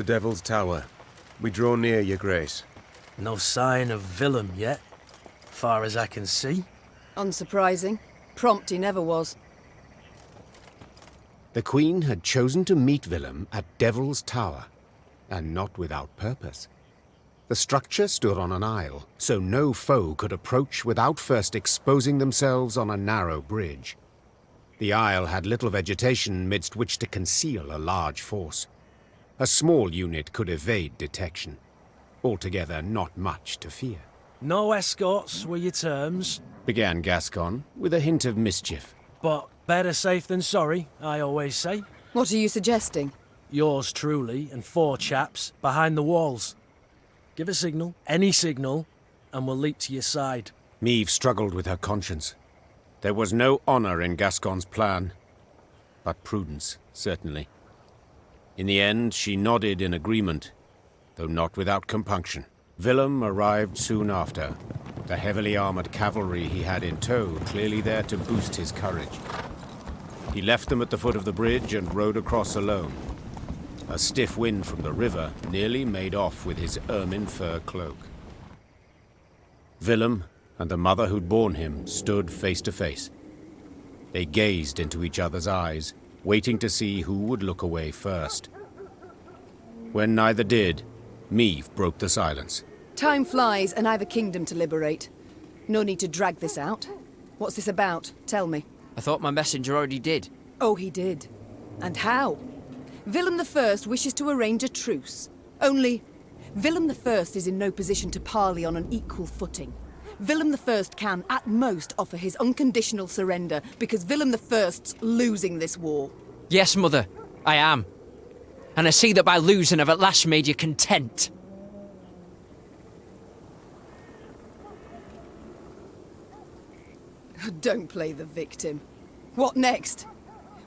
The Devil's Tower. We draw near, Your Grace. No sign of Willem yet, far as I can see. Unsurprising. Prompt he never was. The Queen had chosen to meet Willem at Devil's Tower, and not without purpose. The structure stood on an isle, so no foe could approach without first exposing themselves on a narrow bridge. The isle had little vegetation midst which to conceal a large force. A small unit could evade detection. Altogether, not much to fear. No escorts were your terms. Began Gascon, with a hint of mischief. But better safe than sorry, I always say. What are you suggesting? Yours truly and 4 chaps behind the walls. Give a signal, any signal, and we'll leap to your side. Meve struggled with her conscience. There was no honor in Gascon's plan, but prudence, certainly. In the end, she nodded in agreement, though not without compunction. Willem arrived soon after, the heavily armored cavalry he had in tow clearly there to boost his courage. He left them at the foot of the bridge and rode across alone. A stiff wind from the river nearly made off with his ermine fur cloak. Willem and the mother who'd borne him stood face to face. They gazed into each other's eyes, waiting to see who would look away first. When neither did, Meve broke the silence. Time flies, and I've a kingdom to liberate. No need to drag this out. What's this about? Tell me. I thought my messenger already did. Oh, he did. And how? Willem I wishes to arrange a truce. Only, Willem I is in no position to parley on an equal footing. Willem I can, at most, offer his unconditional surrender, because Willem I's losing this war. Yes, Mother, I am. And I see that by losing I've at last made you content. Don't play the victim. What next?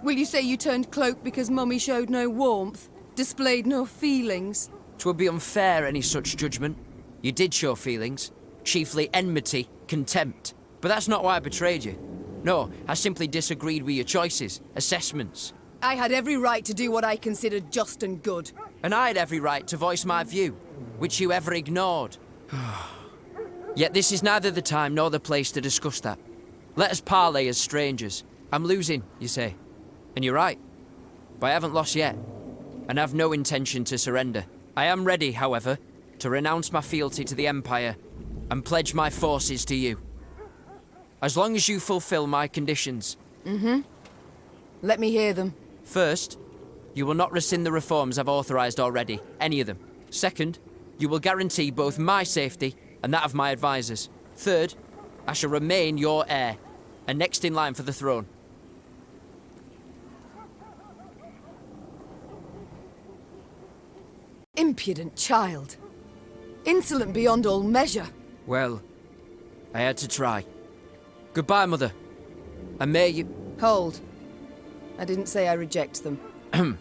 Will you say you turned cloak because Mummy showed no warmth, displayed no feelings? 'Twould be unfair, any such judgment. You did show feelings, chiefly enmity, contempt. But that's not why I betrayed you. No, I simply disagreed with your choices, assessments. I had every right to do what I considered just and good. And I had every right to voice my view, which you ever ignored. Yet this is neither the time nor the place to discuss that. Let us parley as strangers. I'm losing, you say. And you're right. But I haven't lost yet, and have no intention to surrender. I am ready, however, to renounce my fealty to the Empire and pledge my forces to you. As long as you fulfill my conditions. Let me hear them. First, you will not rescind the reforms I've authorized already, any of them. Second, you will guarantee both my safety and that of my advisors. Third, I shall remain your heir, and next in line for the throne. Impudent child. Insolent beyond all measure. Well, I had to try. Goodbye, Mother. And may you... Hold. I didn't say I reject them.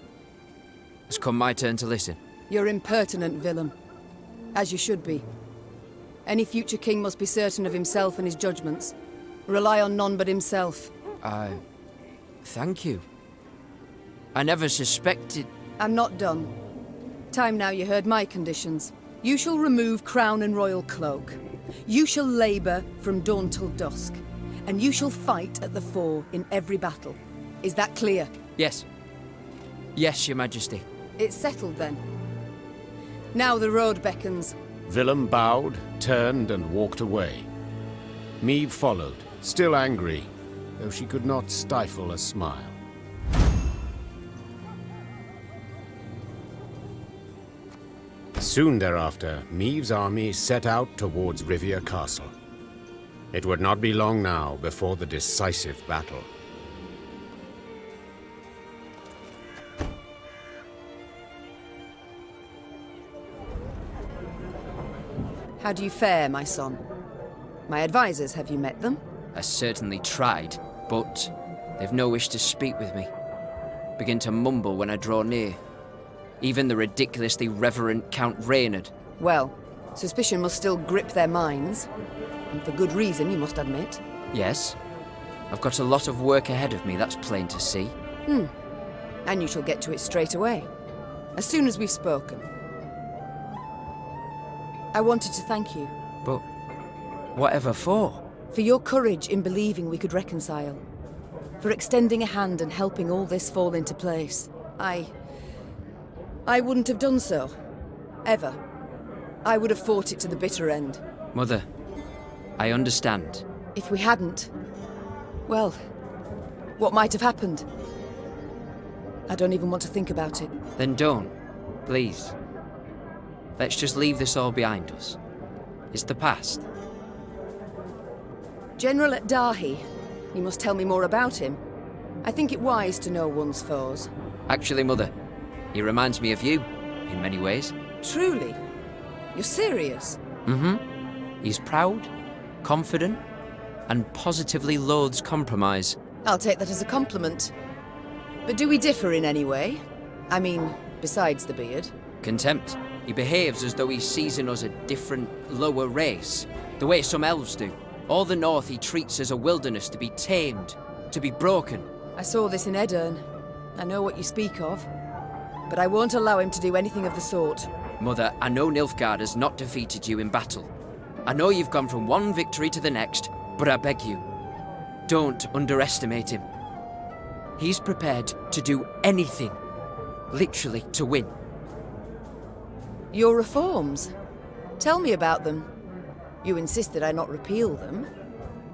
It's come my turn to listen. You're impertinent, Willem. As you should be. Any future king must be certain of himself and his judgments. Rely on none but himself. Thank you. I never suspected... I'm not done. Time now you heard my conditions. You shall remove crown and royal cloak. You shall labour from dawn till dusk. And you shall fight at the fore in every battle. Is that clear? Yes. Yes, Your Majesty. It's settled then. Now the road beckons. Willem bowed, turned, and walked away. Meve followed, still angry, though she could not stifle a smile. Soon thereafter, Meve's army set out towards Rivia Castle. It would not be long now before the decisive battle. How do you fare, my son? My advisors, have you met them? I certainly tried, but they've no wish to speak with me. Begin to mumble when I draw near. Even the ridiculously reverent Count Reynard. Well, suspicion must still grip their minds. And for good reason, you must admit. Yes. I've got a lot of work ahead of me, that's plain to see. And you shall get to it straight away. as soon as we've spoken. I wanted to thank you. But whatever for? For your courage in believing we could reconcile. For extending a hand and helping all this fall into place. I wouldn't have done so. Ever. I would have fought it to the bitter end. Mother, I understand. If we hadn't, well, what might have happened? I don't even want to think about it. Then don't, please. Let's just leave this all behind us. It's the past. General at Dahi. You must tell me more about him. I think it wise to know one's foes. Actually, Mother, he reminds me of you, in many ways. Truly? You're serious? Mm-hmm. He's proud, confident, and positively loathes compromise. I'll take that as a compliment. But do we differ in any way? I mean, besides the beard. Contempt. He behaves as though he sees in us a different, lower race, the way some elves do. All the north he treats as a wilderness to be tamed, to be broken. I saw this in Edirne. I know what you speak of. But I won't allow him to do anything of the sort. Mother, I know Nilfgaard has not defeated you in battle. I know you've gone from one victory to the next, but I beg you, don't underestimate him. He's prepared to do anything, literally, to win. Your reforms? Tell me about them. You insist that I not repeal them.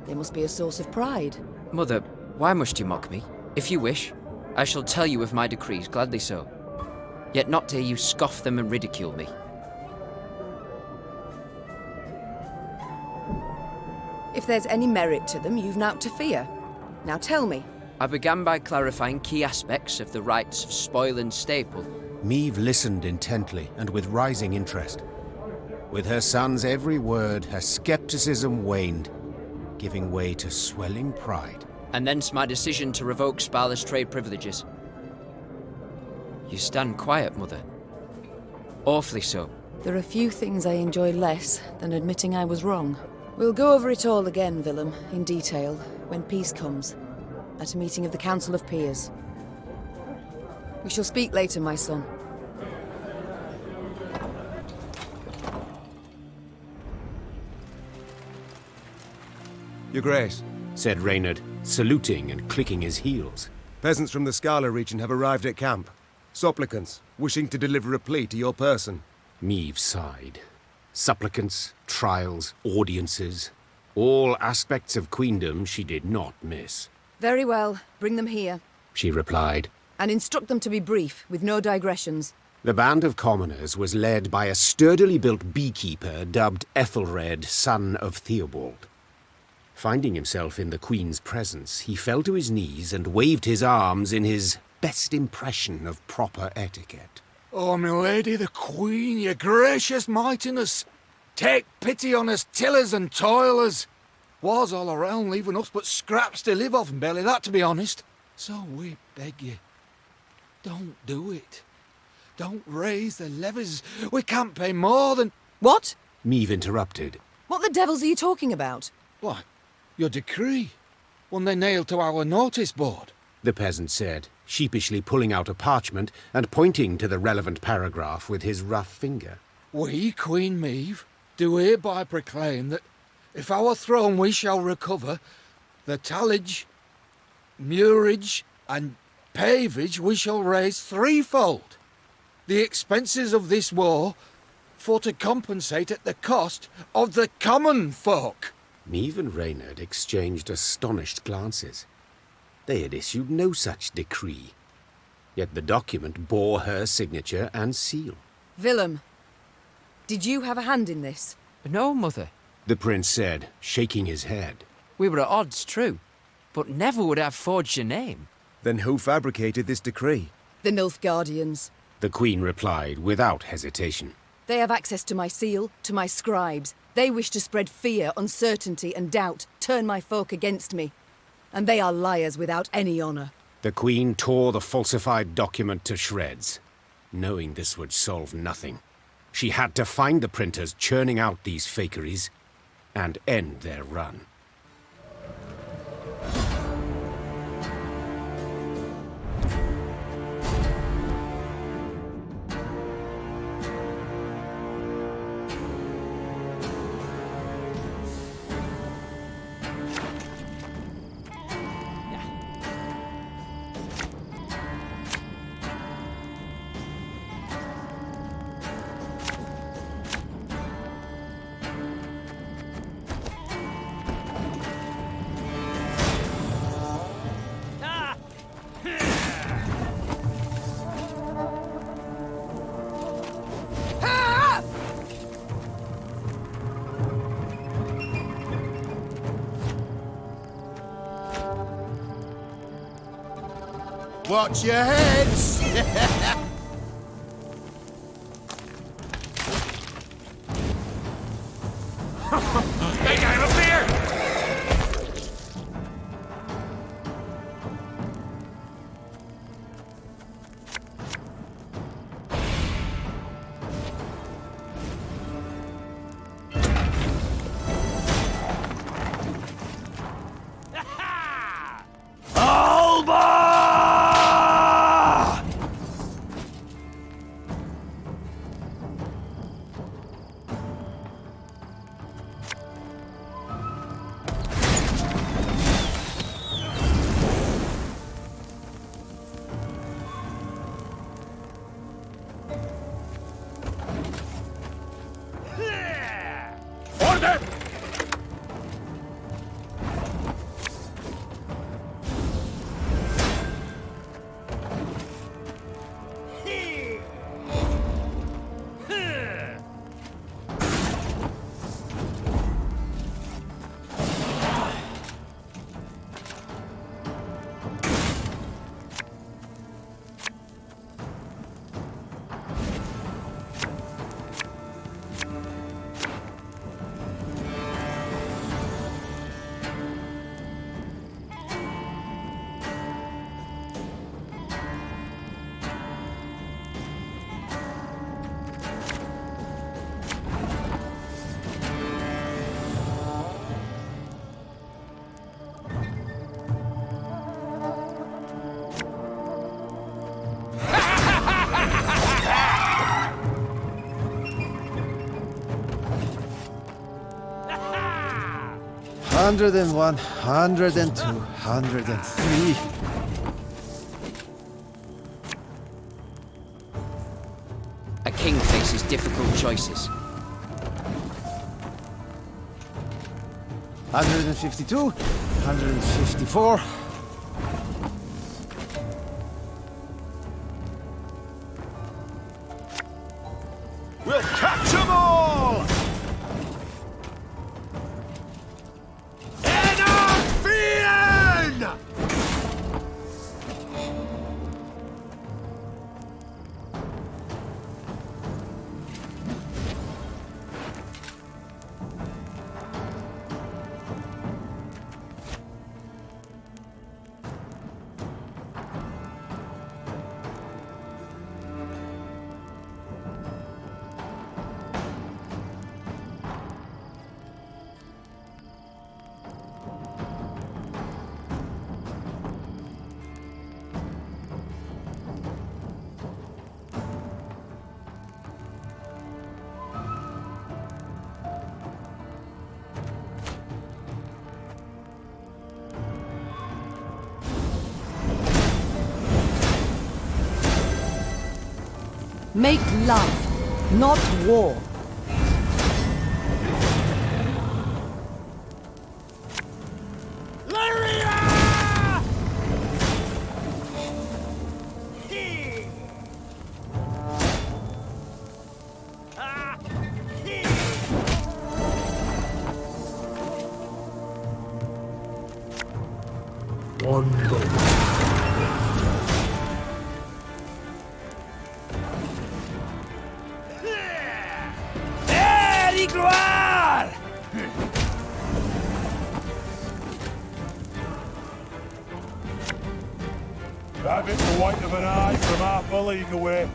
They must be a source of pride. Mother, why must you mock me? If you wish, I shall tell you of my decrees, gladly so. Yet not to hear you scoff them and ridicule me. If there's any merit to them, you've naught to fear. Now tell me. I began by clarifying key aspects of the rights of spoil and staple. Maeve listened intently and with rising interest. With her son's every word, her skepticism waned, giving way to swelling pride. And thence my decision to revoke Sparla's trade privileges. You stand quiet, Mother. Awfully so. There are few things I enjoy less than admitting I was wrong. We'll go over it all again, Willem, in detail, when peace comes, at a meeting of the Council of Peers. We shall speak later, my son. Your Grace, Said Reynard, saluting and clicking his heels. peasants from the Scala region have arrived at camp. Supplicants, wishing to deliver a plea to your person. Maeve sighed. Supplicants, trials, audiences. All aspects of queendom she did not miss. Very well, bring them here. She replied. And instruct them to be brief, with no digressions. The band of commoners was led by a sturdily built beekeeper dubbed Ethelred, son of Theobald. Finding himself in the Queen's presence, he fell to his knees and waved his arms in his best impression of proper etiquette. Oh, my lady the Queen, your gracious mightiness, take pity on us tillers and toilers. Wars all around, leaving us but scraps to live off, belly that to be honest. So we beg you, don't do it. Don't raise the levies. We can't pay more than... What? Maeve interrupted. What the devils are you talking about? What? Your decree? One they nailed to our notice board. The peasant said, sheepishly pulling out a parchment and pointing to the relevant paragraph with his rough finger. We, Queen Maeve, do hereby proclaim that if our throne we shall recover, the tallage, murage, and pavage we shall raise threefold. The expenses of this war, for to compensate at the cost of the common folk. Maeve and Reynard exchanged astonished glances. They had issued no such decree. Yet the document bore her signature and seal. Willem, did you have a hand in this? No, Mother. The prince said, shaking his head. We were at odds, true, but never would I have forged your name. Then who fabricated this decree? The Nilfgaardians. The queen replied without hesitation. They have access to my seal, to my scribes. They wish to spread fear, uncertainty, and doubt, turn my folk against me. And they are liars without any honor. The queen tore the falsified document to shreds. Knowing this would solve nothing, she had to find the printers churning out these fakeries and end their run. Watch your heads! Hey, guy, up there! Order! Hundred and one, 102, 103. A king faces difficult choices. 152, 154. We'll catch 'em all! Make love, not war. That bit the white of an eye from half a league away.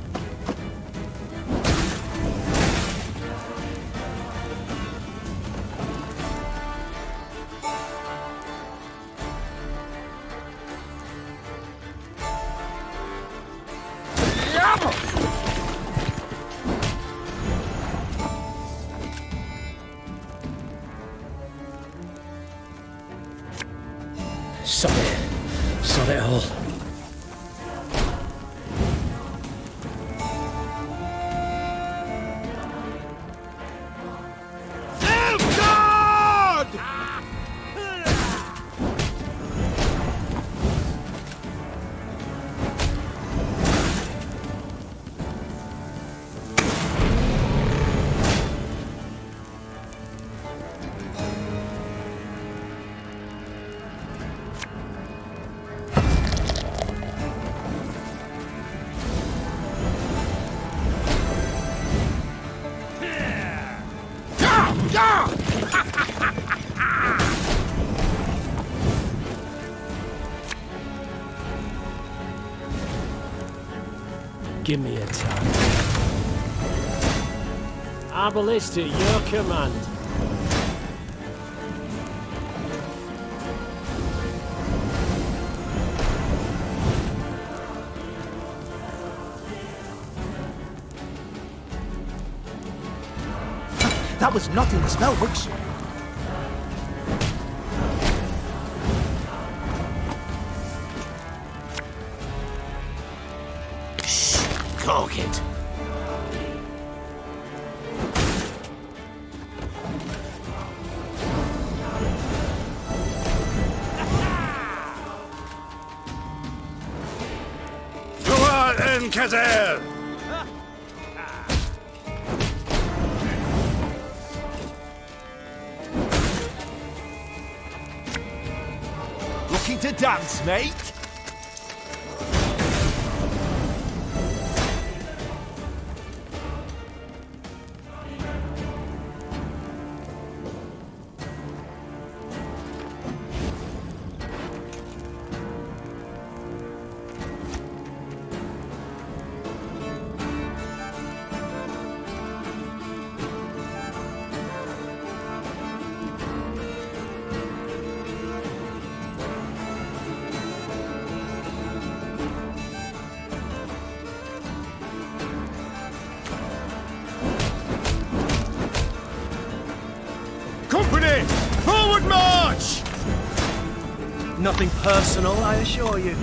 Sod it all. Give me a time. Our ballista at your command. That was not in the spell books. Shh, cork it. Noir and Kazer! Looking to dance, mate? Company! Forward march! Nothing personal, I assure you.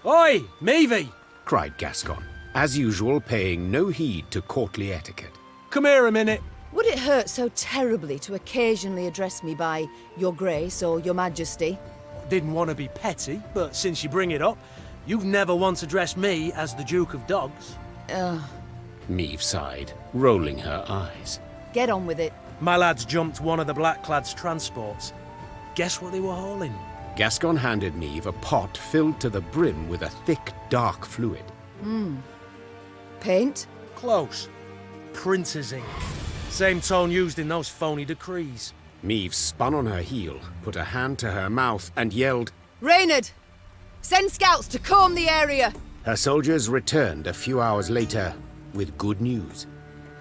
Oi, Meavy! cried Gascon, as usual paying no heed to courtly etiquette. Come here a minute. Would it hurt so terribly to occasionally address me by Your Grace or Your Majesty? Didn't want to be petty, but since you bring it up, you've never once addressed me as the Duke of Dogs. Meave sighed, rolling her eyes. Get on with it. My lads jumped one of the Blackclads' transports. Guess what they were hauling? Gascon handed Meave a pot filled to the brim with a thick, dark fluid. Paint? Close. Printer's ink. Same tone used in those phony decrees. Meave spun on her heel, put a hand to her mouth, and yelled, Reynard! Send scouts to comb the area! Her soldiers returned a few hours later with good news.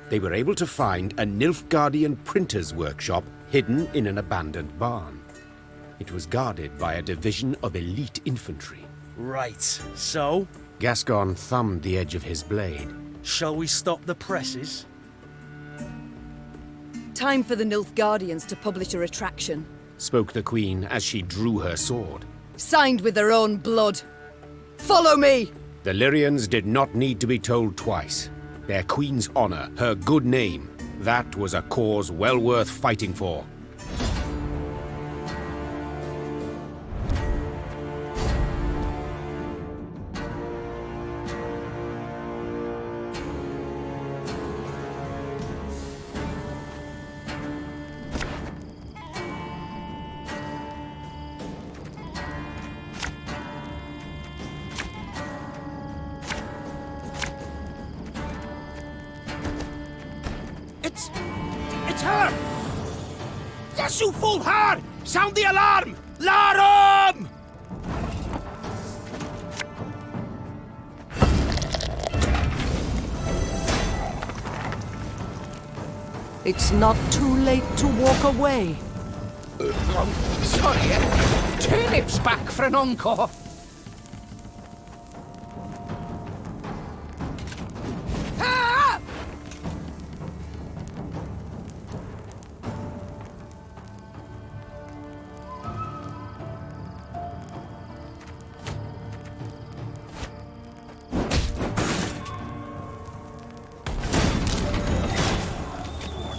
They were able to find a Nilfgaardian printer's workshop hidden in an abandoned barn. It was guarded by a division of elite infantry. Right, so? Gascon thumbed the edge of his blade. Shall we stop the presses? Time for the Nilfgaardians to publish a retraction. Spoke the Queen as she drew her sword. Signed with their own blood. Follow me! The Lyrians did not need to be told twice. Their queen's honor, her good name, that was a cause well worth fighting for. It's her! Yes, you fool her! Sound the alarm! Larum! It's not too late to walk away. Sorry, turnips back for an encore.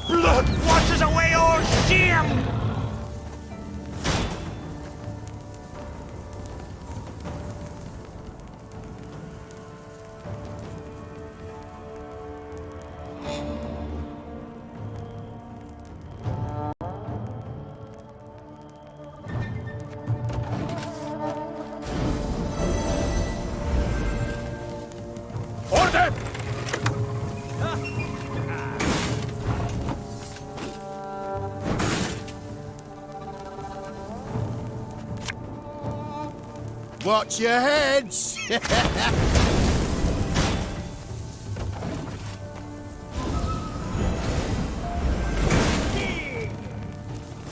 Blood washes away all shame! Order! Watch your heads!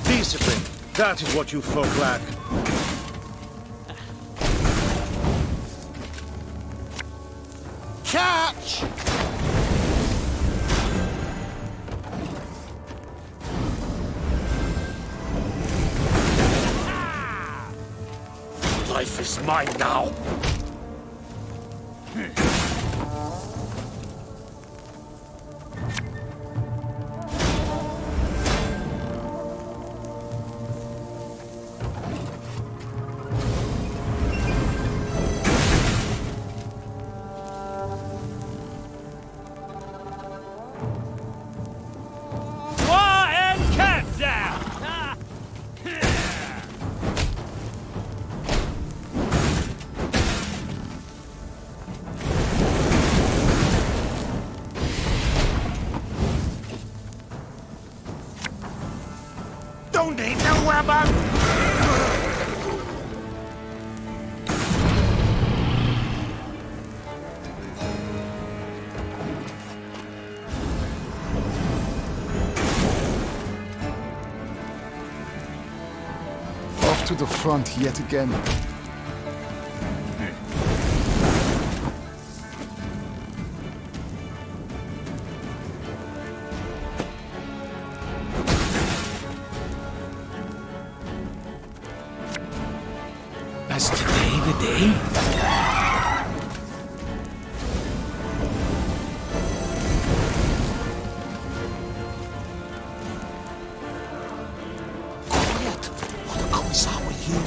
Discipline. That is what you folk lack. Catch! Life is mine now. Don't need no weapon! Off to the front yet again. Is today the day? Quiet! Or the commissar will hear.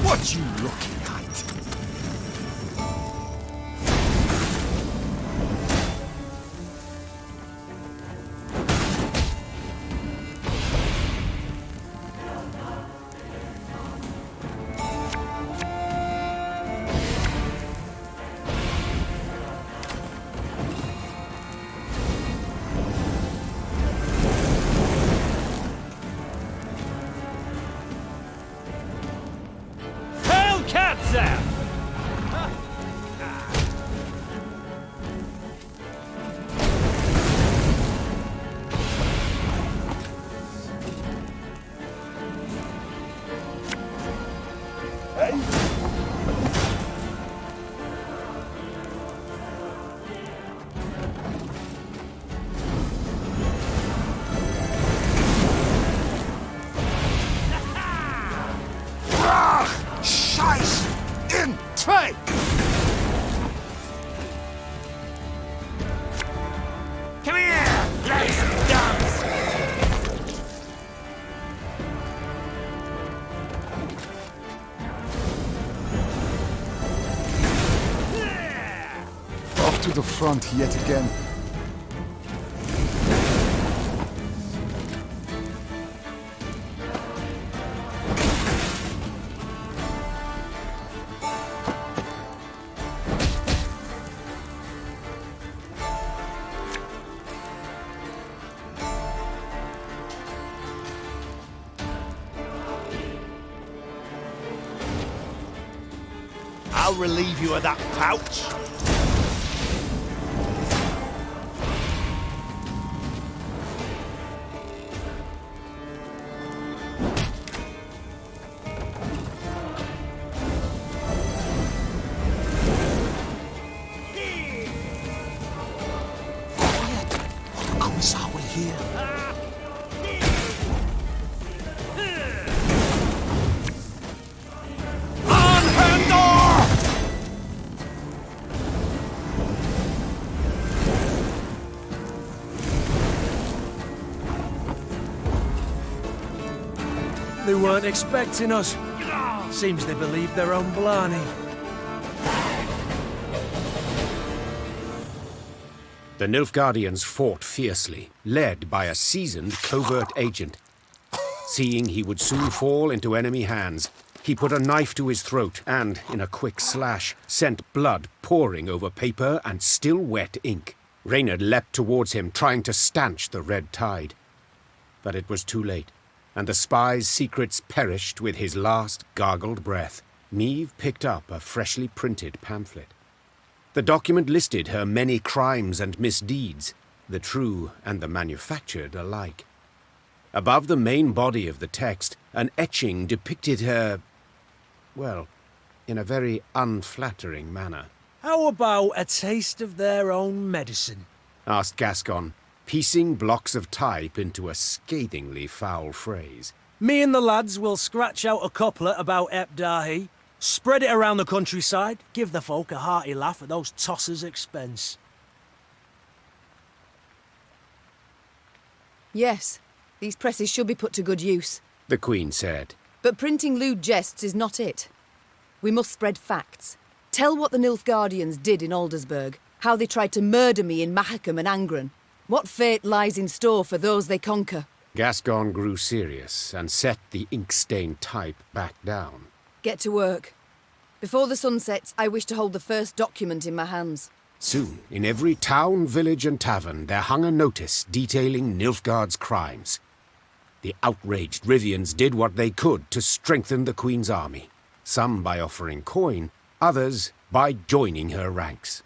What you looking at? cat's out! Scheiß in Trade! Come here, let's dance! Off to the front yet again. I'll relieve you of that pouch. Quiet, or the Commissar will hear. They weren't expecting us. Seems they believe their own blarney. The Nilfgaardians fought fiercely, led by a seasoned covert agent. Seeing he would soon fall into enemy hands, he put a knife to his throat and, in a quick slash, sent blood pouring over paper and still wet ink. Reynard leapt towards him, trying to stanch the red tide. But it was too late, and the spy's secrets perished with his last gargled breath. Niamh picked up a freshly printed pamphlet. The document listed her many crimes and misdeeds, the true and the manufactured alike. Above the main body of the text, an etching depicted her, well, in a very unflattering manner. How about a taste of their own medicine? Asked Gascon, piecing blocks of type into a scathingly foul phrase. Me and the lads will scratch out a couplet about Epdahi, spread it around the countryside, give the folk a hearty laugh at those tossers' expense. Yes, these presses should be put to good use. The Queen said. But printing lewd jests is not it. We must spread facts. Tell what the Nilfgaardians did in Aldersburg, how they tried to murder me in Mahakam and Angren, what fate lies in store for those they conquer. Gascon grew serious and set the ink-stained type back down. Get to work. Before the sun sets, I wish to hold the first document in my hands. Soon, in every town, village and tavern, there hung a notice detailing Nilfgaard's crimes. The outraged Rivians did what they could to strengthen the Queen's army, some by offering coin, others by joining her ranks.